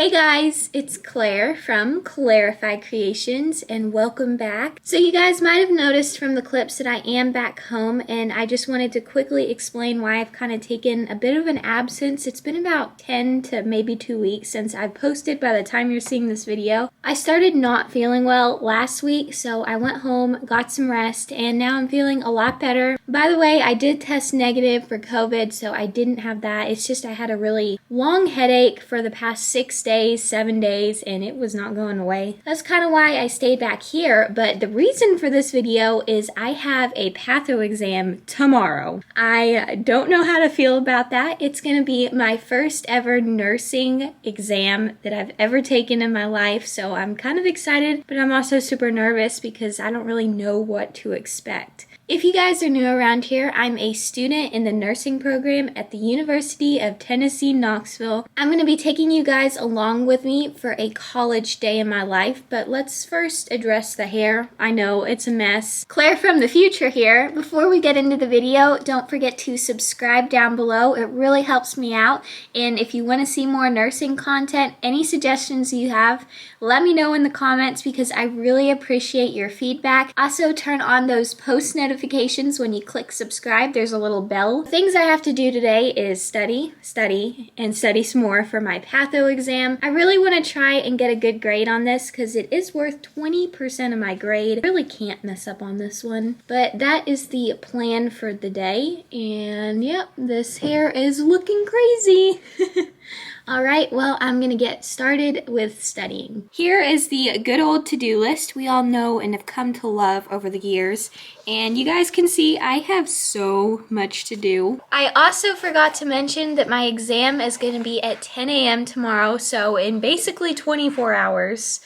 Hey guys, it's Claire from Clairified Creations and welcome back. So you guys might have noticed from the clips that I am back home, and I just wanted to quickly explain why I've kind of taken a bit of an absence. It's been about 10 to maybe 2 weeks since I've posted by the time you're seeing this video. I started not feeling well last week, so I went home, got some rest, and now I'm feeling a lot better. By the way, I did test negative for COVID, so I didn't have that. It's just I had a really long headache for the past 6 days, 7 days, and it was not going away. That's kind of why I stayed back here, but the reason for this video is I have a patho exam tomorrow. I don't know how to feel about that. It's going to be my first ever nursing exam that I've ever taken in my life, so I'm kind of excited, but I'm also super nervous because I don't really know what to expect. If you guys are new around here, I'm a student in the nursing program at the University of Tennessee, Knoxville. I'm going to be taking you guys along with me for a college day in my life, but let's first address the hair. I know, it's a mess. Claire from the future here. Before we get into the video, don't forget to subscribe down below. It really helps me out, and if you want to see more nursing content, any suggestions you have, let me know in the comments because I really appreciate your feedback. Also, turn on those post notifications when you click subscribe. There's a little bell. Things I have to do today is study, and study some more for my patho exam. I really want to try and get a good grade on this because it is worth 20% of my grade. I really can't mess up on this one. But that is the plan for the day. And yep, this hair is looking crazy. Alright, well, I'm gonna get started with studying. Here is the good old to-do list we all know and have come to love over the years. And you guys can see I have so much to do. I also forgot to mention that my exam is gonna be at 10 a.m. tomorrow, so in basically 24 hours.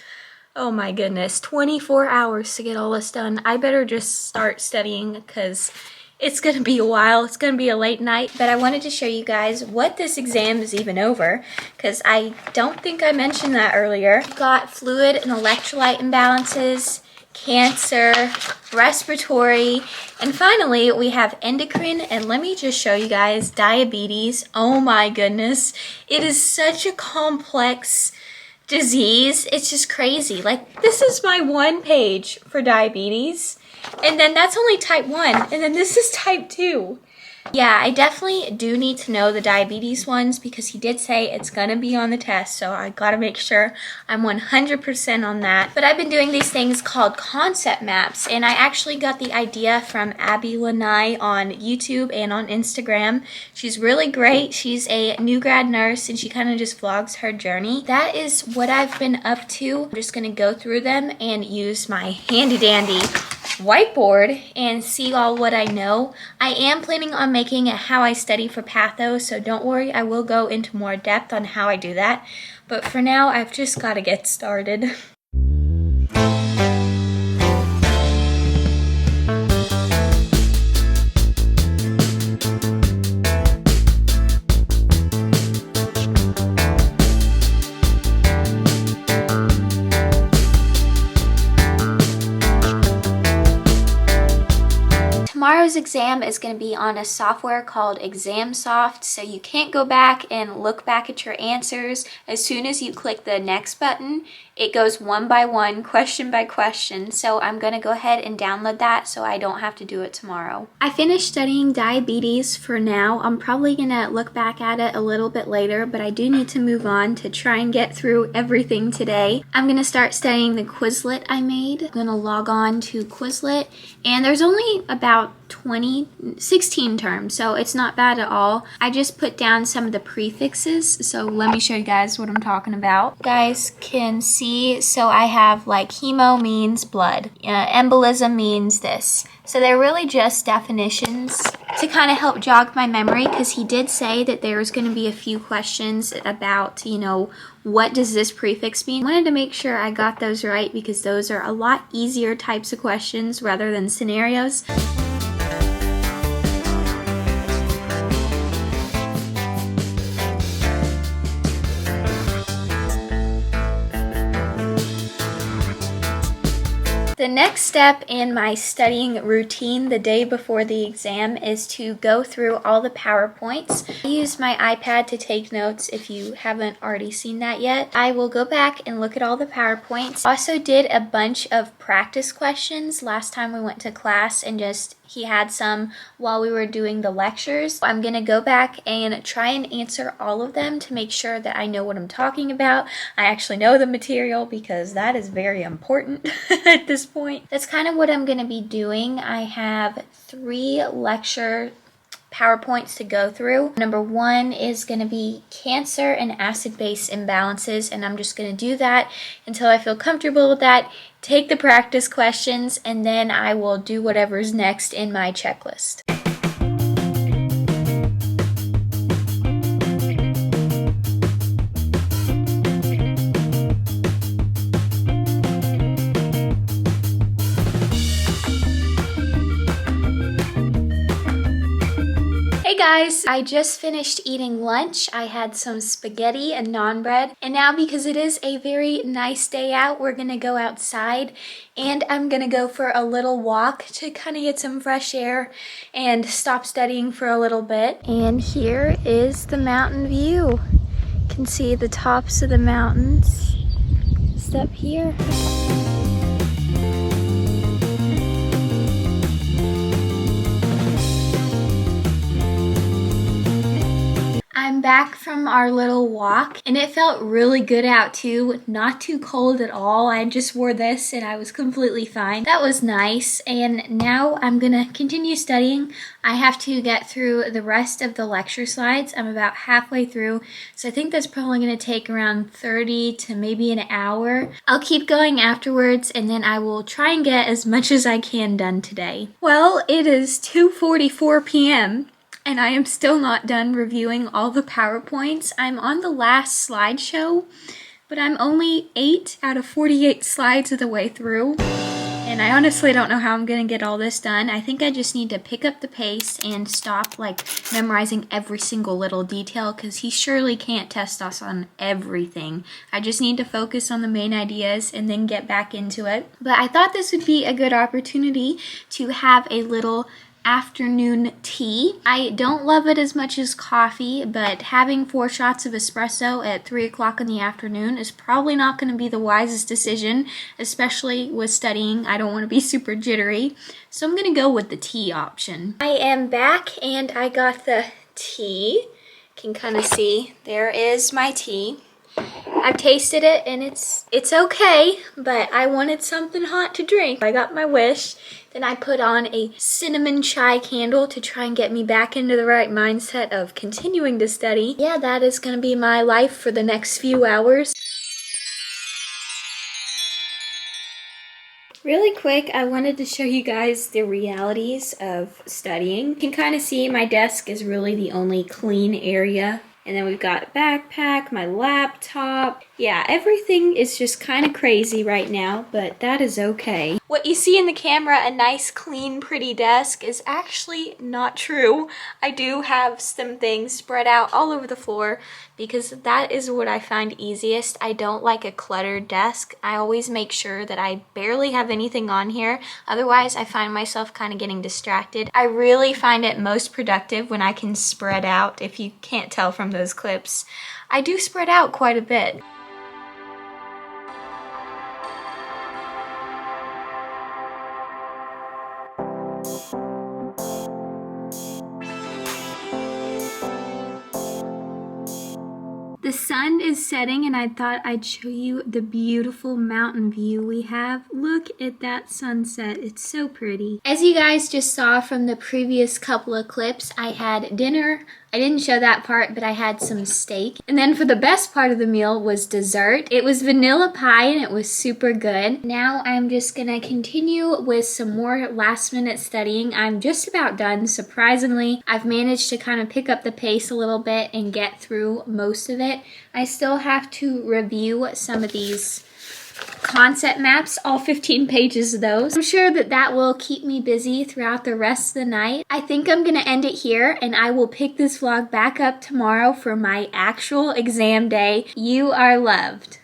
Oh my goodness, 24 hours to get all this done. I better just start studying because it's going to be a while. It's going to be a late night, but I wanted to show you guys what this exam is even over because I don't think I mentioned that earlier. We've got fluid and electrolyte imbalances, cancer, respiratory, and finally we have endocrine, and let me just show you guys diabetes. Oh my goodness. It is such a complex disease. It's just crazy. Like, this is my one page for diabetes. And then that's only type 1. And then this is type 2. Yeah, I definitely do need to know the diabetes ones because he did say it's going to be on the test. So I got to make sure I'm 100% on that. But I've been doing these things called concept maps. And I actually got the idea from Abby Lanai on YouTube and on Instagram. She's really great. She's a new grad nurse and she kind of just vlogs her journey. That is what I've been up to. I'm just going to go through them and use my handy dandy whiteboard and see all what I know. I am planning on making it how I study for patho, so don't worry, I will go into more depth on how I do that. But for now, I've just got to get started. Tomorrow's exam is going to be on a software called ExamSoft, so you can't go back and look back at your answers. As soon as you click the next button, it goes one by one, question by question, so I'm going to go ahead and download that so I don't have to do it tomorrow. I finished studying diabetes for now. I'm probably going to look back at it a little bit later, but I do need to move on to try and get through everything today. I'm going to start studying the Quizlet I made. I'm going to log on to Quizlet, and there's only about 16 terms, so it's not bad at all. I just put down some of the prefixes, so let me show you guys what I'm talking about. You guys can see, so I have like hemo means blood, embolism means this. So they're really just definitions to kind of help jog my memory because he did say that there's going to be a few questions about, you know, what does this prefix mean? I wanted to make sure I got those right because those are a lot easier types of questions rather than scenarios. The The next step in my studying routine the day before the exam is to go through all the PowerPoints. I use my iPad to take notes if you haven't already seen that yet. I will go back and look at all the PowerPoints. Also did a bunch of practice questions last time we went to class, and he had some while we were doing the lectures. I'm gonna go back and try and answer all of them to make sure that I know what I'm talking about. I actually know the material because that is very important at this point. That's kind of what I'm gonna be doing. I have 3 lecture PowerPoints to go through. Number 1 is going to be cancer and acid-base imbalances, and I'm just going to do that until I feel comfortable with that, take the practice questions, and then I will do whatever's next in my checklist. Hey guys, I just finished eating lunch. I had some spaghetti and naan bread, and now because it is a very nice day out, we're gonna go outside and I'm gonna go for a little walk to kind of get some fresh air and stop studying for a little bit. And here is the mountain view. You can see the tops of the mountains just up here. I'm back from our little walk and it felt really good out too. Not too cold at all. I just wore this and I was completely fine. That was nice. And now I'm gonna continue studying. I have to get through the rest of the lecture slides. I'm about halfway through, so I think that's probably gonna take around 30 to maybe an hour. I'll keep going afterwards and then I will try and get as much as I can done today. Well, it is 2:44 p.m. and I am still not done reviewing all the PowerPoints. I'm on the last slideshow, but I'm only 8 out of 48 slides of the way through. And I honestly don't know how I'm gonna get all this done. I think I just need to pick up the pace and stop memorizing every single little detail, because he surely can't test us on everything. I just need to focus on the main ideas and then get back into it. But I thought this would be a good opportunity to have a little afternoon tea. I don't love it as much as coffee, but having 4 shots of espresso at 3 o'clock in the afternoon is probably not going to be the wisest decision, especially with studying. I don't want to be super jittery, so I'm going to go with the tea option. I am back and I got the tea. You can kind of see there is my tea. I've tasted it and it's okay, but I wanted something hot to drink. I got my wish. Then I put on a cinnamon chai candle to try and get me back into the right mindset of continuing to study. Yeah, that is going to be my life for the next few hours. Really quick, I wanted to show you guys the realities of studying. You can kind of see my desk is really the only clean area. And then we've got a backpack, my laptop. Yeah, everything is just kind of crazy right now, but that is okay. What you see in the camera, a nice, clean, pretty desk, is actually not true. I do have some things spread out all over the floor because that is what I find easiest. I don't like a cluttered desk. I always make sure that I barely have anything on here. Otherwise, I find myself kind of getting distracted. I really find it most productive when I can spread out. If you can't tell from those clips, I do spread out quite a bit. The sun is setting and I thought I'd show you the beautiful mountain view we have. Look at that sunset, it's so pretty. As you guys just saw from the previous couple of clips, I had dinner. I didn't show that part, but I had some steak. And then for the best part of the meal was dessert. It was vanilla pie and it was super good. Now I'm just gonna continue with some more last minute studying. I'm just about done, surprisingly. I've managed to kind of pick up the pace a little bit and get through most of it. I still have to review some of these concept maps, all 15 pages of those. I'm sure that that will keep me busy throughout the rest of the night. I think I'm gonna end it here and I will pick this vlog back up tomorrow for my actual exam day. You are loved.